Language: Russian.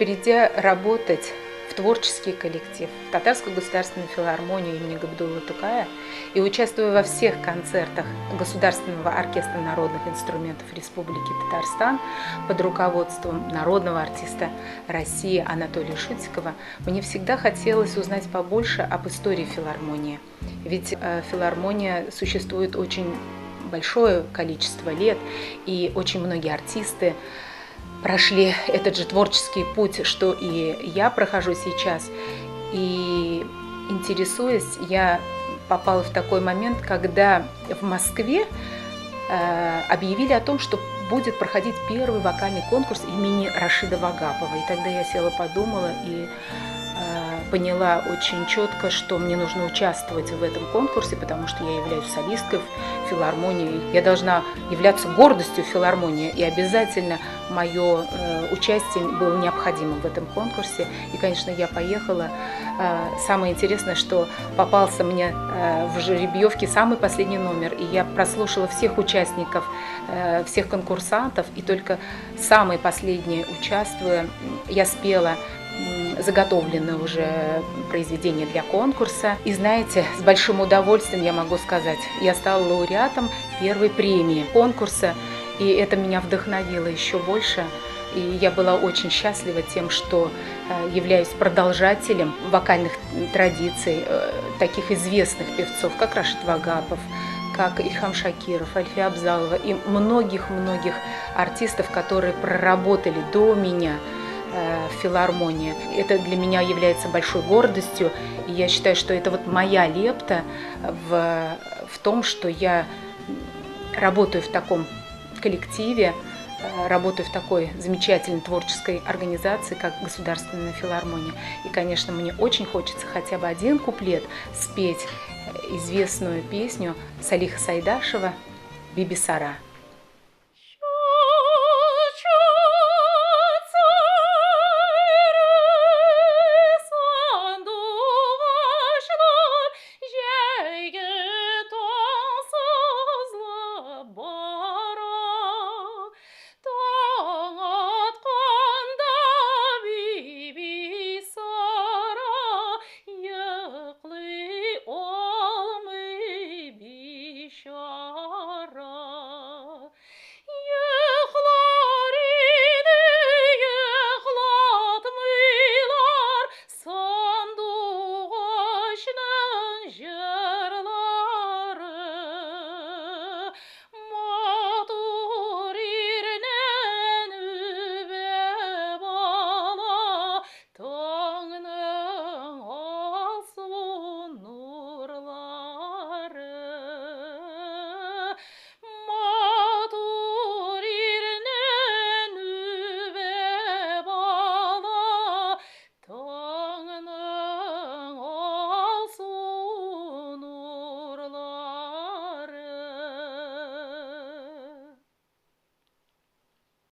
Перейдя работать в творческий коллектив, в Татарскую государственную филармонию имени Габдуллы Тукая и участвуя во всех концертах Государственного оркестра народных инструментов Республики Татарстан под руководством народного артиста России Анатолия Шутикова, мне всегда хотелось узнать побольше об истории филармонии. Ведь филармония существует очень большое количество лет, и очень многие артисты прошли этот же творческий путь, что и я прохожу сейчас. И интересуясь, я попала в такой момент, когда в Москве объявили о том, что будет проходить первый вокальный конкурс имени Рашида Вагапова. И тогда я села, подумала и поняла очень четко, что мне нужно участвовать в этом конкурсе, потому что я являюсь солисткой в филармонии. Я должна являться гордостью филармонии, и обязательно мое участие было необходимо в этом конкурсе. И, конечно, я поехала. Самое интересное, что попался мне в жеребьевке самый последний номер, и я прослушала всех участников, всех конкурсантов, и только самый последний, участвуя, я спела заготовленное уже произведение для конкурса. И знаете, с большим удовольствием я могу сказать, я стала лауреатом первой премии конкурса, и это меня вдохновило еще больше. И я была очень счастлива тем, что являюсь продолжателем вокальных традиций таких известных певцов, как Рашид Вагапов, как Ильхам Шакиров, Альфия Абзалова и многих-многих артистов, которые проработали до меня в филармонии. Это для меня является большой гордостью, и я считаю, что это вот моя лепта в том, что я работаю в таком коллективе, работаю в такой замечательной творческой организации, как Государственная филармония. И, конечно, мне очень хочется хотя бы один куплет спеть известную песню Салиха Сайдашева «Бибисара».